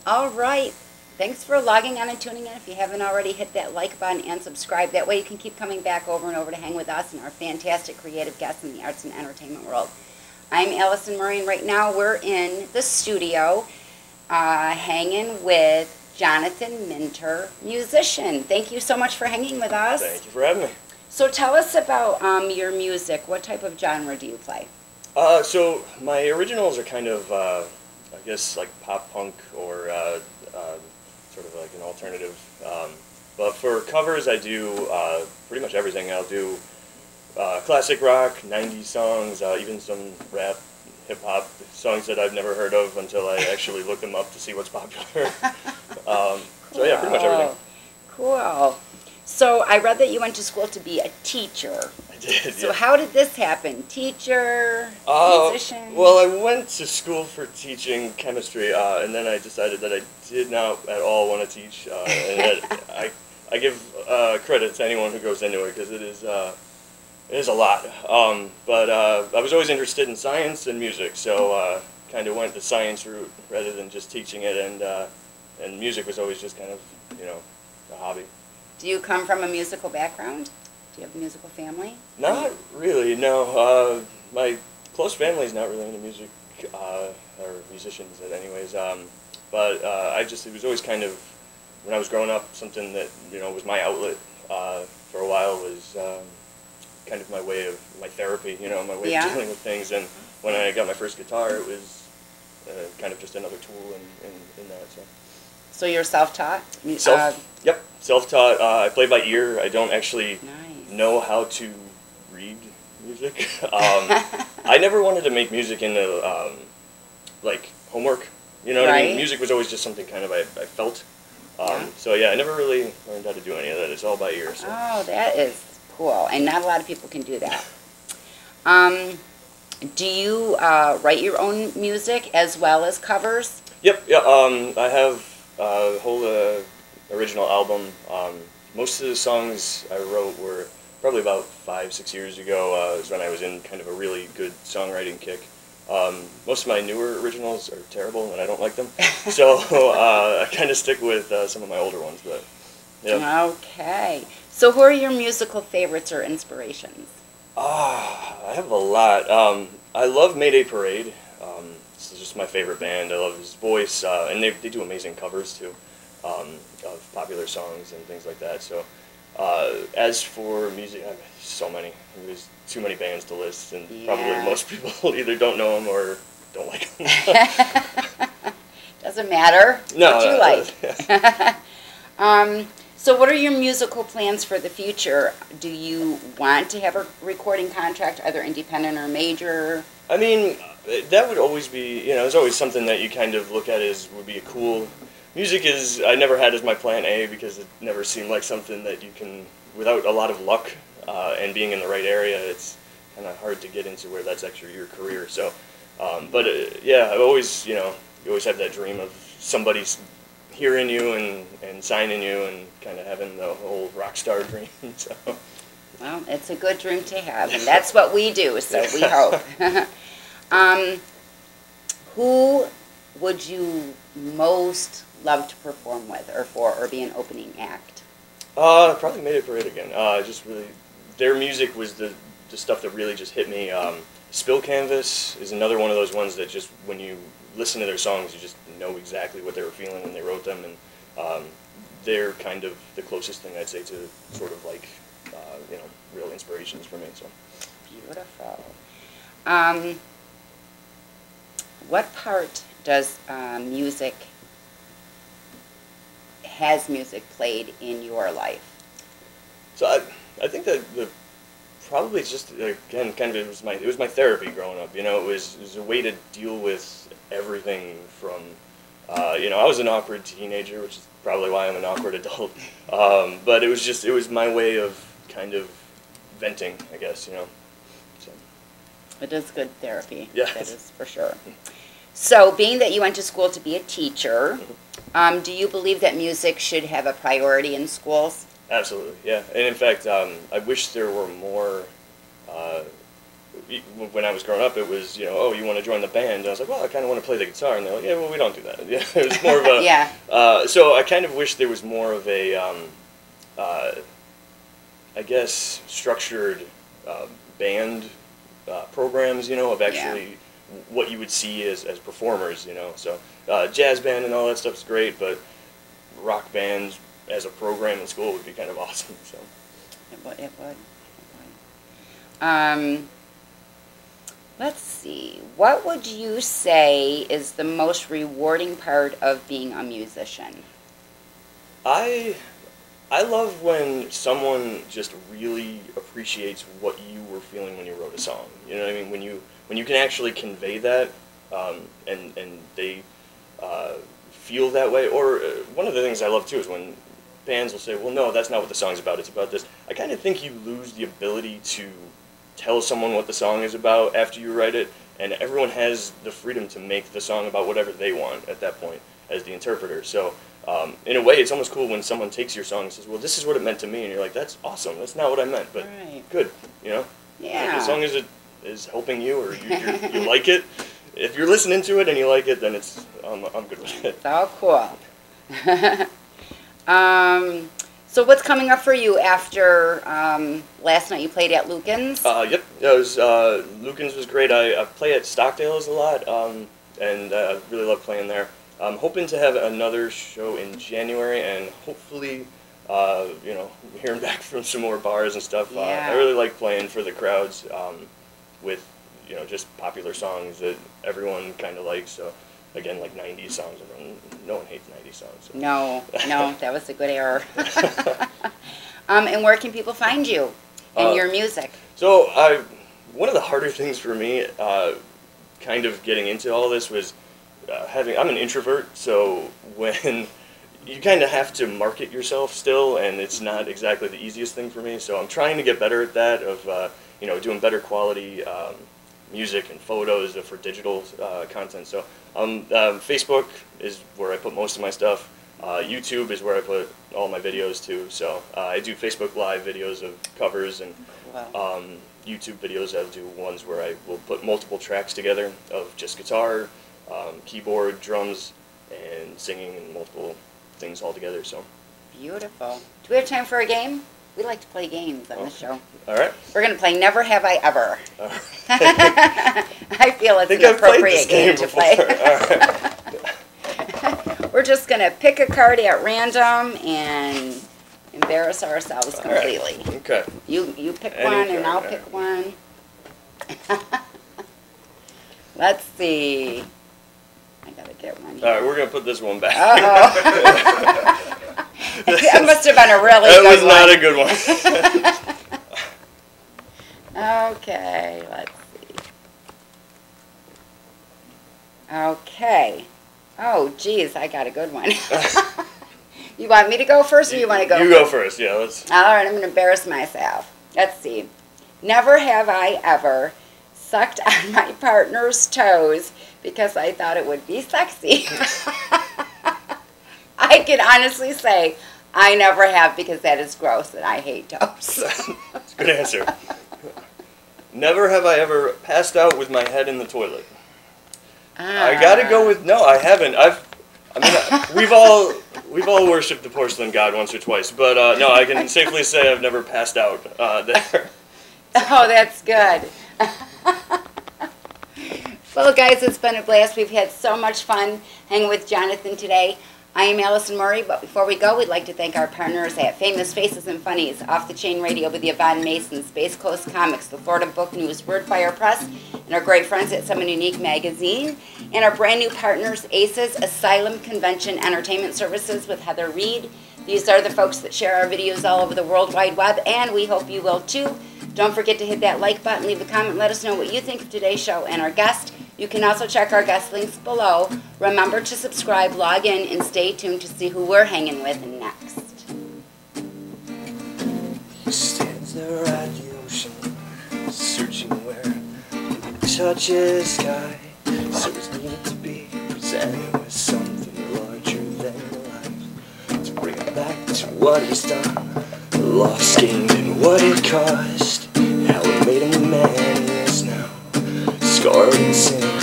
All right. Thanks for logging on and tuning in. If you haven't already, hit that like button and subscribe. That way you can keep coming back over and over to hang with us and our fantastic creative guests in the arts and entertainment world. I'm Allison Murray, and right now we're in the studio hanging with Jonathan Minter, musician. Thank you so much for hanging with us. Thank you for having me. So tell us about your music. What type of genre do you play? So my originals are kind of, I guess, like pop punk or sort of like an alternative. But for covers, I do pretty much everything. I'll do classic rock, 90s songs, even some rap, hip-hop songs that I've never heard of until I actually look them up to see what's popular. Cool. So yeah, pretty much everything. Cool. So I read that you went to school to be a teacher. I did, So yeah. how did this happen? Teacher, musician? Well, I went to school for teaching chemistry, and then I decided that I did not at all want to teach, and that I give credit to anyone who goes into it, because it is a lot. But I was always interested in science and music, so kind of went the science route rather than just teaching it, and music was always just kind of, you know, a hobby. Do you come from a musical background? Do you have a musical family? Not really, no. My close family is not really into music, or musicians anyways. But it was always kind of, when I was growing up, something that, you know, was my outlet for a while, was kind of my therapy, you know, my way of dealing with things. And when I got my first guitar, it was kind of just another tool in that, so. So you're self-taught? Yep, self-taught. I play by ear. I don't actually know how to read music. I never wanted to make music into like homework. You know what I mean? Music was always just something kind of I felt. So yeah, I never really learned how to do any of that. It's all by ear. So. Oh, that is cool, and not a lot of people can do that. Do you write your own music as well as covers? Yep. Yeah. I have a whole original album. Most of the songs I wrote were probably about 5-6 years ago. Is when I was in kind of a really good songwriting kick. Most of my newer originals are terrible, and I don't like them. So I kind of stick with some of my older ones. But yeah. Okay. So who are your musical favorites or inspirations? I have a lot. I love Mayday Parade. This is just my favorite band. I love his voice, and they do amazing covers too, of popular songs and things like that. So, as for music, so many. There's too many bands to list, and probably most people either don't know them or don't like them. Doesn't matter. No, what you like. So what are your musical plans for the future? Do you want to have a recording contract, either independent or major? I mean, that would always be, you know, it's always something that you kind of look at as would be a cool. Music is, I never had as my plan A, because it never seemed like something that you can, without a lot of luck and being in the right area, it's kind of hard to get into where that's actually your career. So, yeah, I've always, you know, you always have that dream of somebody's hearing you and signing you and kind of having the whole rock star dream. So. Well, it's a good dream to have, and that's what we do, so we hope. Who would you most love to perform with or for or be an opening act? Probably Mayday Parade again. Just really, their music was the stuff that really just hit me. Spill Canvas is another one of those ones that just, when you listen to their songs, you just know exactly what they were feeling when they wrote them, and they're kind of the closest thing I'd say to sort of like, you know, real inspirations for me. So beautiful. What part does has music played in your life? So I think that probably it's just, again, kind of it was my therapy growing up. You know, it was a way to deal with everything from I was an awkward teenager, which is probably why I'm an awkward adult. But it was my way of kind of venting, I guess, So. It is good therapy. Yeah. That is for sure. So, being that you went to school to be a teacher, do you believe that music should have a priority in schools? Absolutely, yeah. And in fact, I wish there were more. When I was growing up, it was, oh, you want to join the band? And I was like, well, I kind of want to play the guitar. And they're like, yeah, well, we don't do that. Yeah, it was more of a... Yeah. So I kind of wish there was more of a, I guess, structured band programs, of actually what you would see as performers, So jazz band and all that stuff is great, but rock bands as a program in school would be kind of awesome. So. It would. Let's see. What would you say is the most rewarding part of being a musician? I love when someone just really appreciates what you were feeling when you wrote a song. You know what I mean? When you can actually convey that, and they feel that way. Or one of the things I love too is when bands will say, "Well, no, that's not what the song's about. It's about this." I kind of think you lose the ability to tell someone what the song is about after you write it, and everyone has the freedom to make the song about whatever they want at that point as the interpreter. So in a way, it's almost cool when someone takes your song and says, well, this is what it meant to me, and you're like, that's awesome, that's not what I meant, but good, Yeah. As long as it is helping you, or you like it, if you're listening to it and you like it, then I'm good with it. It's all cool. So what's coming up for you after last night you played at Lucan's? Yep, Lucan's was great. I play at Stockdale's a lot, and I really love playing there. I'm hoping to have another show in January, and hopefully, hearing back from some more bars and stuff. Yeah. I really like playing for the crowds with, just popular songs that everyone kind of likes. So, again, like 90s songs. No one hates 90s songs. So. No, that was a good error. And where can people find you and your music? So, one of the harder things for me, kind of getting into all this was I'm an introvert, so when you kind of have to market yourself still, and it's not exactly the easiest thing for me, so I'm trying to get better at that, of doing better quality music and photos for digital content. So Facebook is where I put most of my stuff. YouTube is where I put all my videos too. So I do Facebook Live videos of covers, and YouTube videos I'll do ones where I will put multiple tracks together of just guitar, keyboard, drums, and singing, and multiple things all together. So beautiful. Do we have time for a game? We like to play games on the show. All right. We're going to play Never Have I Ever. All right. I feel it's an appropriate game to play. All right. We're just going to pick a card at random and embarrass ourselves completely. Right. Okay. You pick one and I'll pick one. Let's see. I got to get one here. All right, we're going to put this one back. Uh-oh. That must have been a really good one. That was not a good one. Okay, let's see. Okay. Oh, geez, I got a good one. You want me to go first, or you want to go first? You go first, yeah. Let's. All right, I'm going to embarrass myself. Let's see. Never have I ever sucked on my partner's toes because I thought it would be sexy. I can honestly say I never have, because that is gross and I hate toes. That's a good answer. Never have I ever passed out with my head in the toilet. I gotta go with no. I haven't. We've all worshipped the porcelain god once or twice, but no, I can safely say I've never passed out there. Oh, that's good. Well, guys, it's been a blast. We've had so much fun hanging with Jonathan today. I am Allison Murray, but before we go, we'd like to thank our partners at Famous Faces and Funnies, Off the Chain Radio with the Yvonne Mason, Space Coast Comics, the Florida Book News, Wordfire Press, and our great friends at Someone Unique Magazine, and our brand new partners, ACES, Asylum Convention Entertainment Services with Heather Reed. These are the folks that share our videos all over the World Wide Web, and we hope you will too. Don't forget to hit that like button, leave a comment, let us know what you think of today's show and our guest. You You can also check our guest links below. Remember to subscribe, log in, and stay tuned to see who we're hanging with next. He stands there at the ocean, searching where he can touch his sky. So he's needed to be presented with something larger than life, to bring him back to what he's done, the loss gained and what it cost, how it made him the man he is now, scarred and cynical.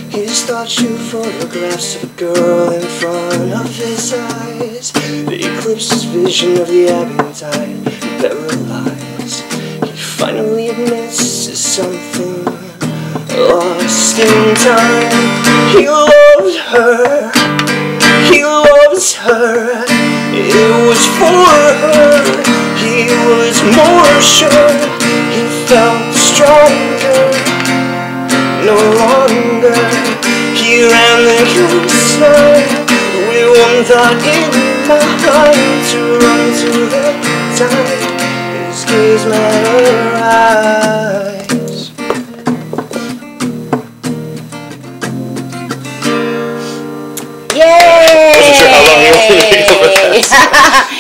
His thoughts shoot photographs of a girl in front of his eyes. They eclipse his vision of the ebbing tide, paralyzed. He finally admits to something lost in time. He loved her, he loves her. It was for her, he was more sure. He felt stronger, no longer. He ran the coastline with one thought in mind, to run to the tide. His gaze met her eyes. Yay! Wasn't sure how long you wanted me to go for that.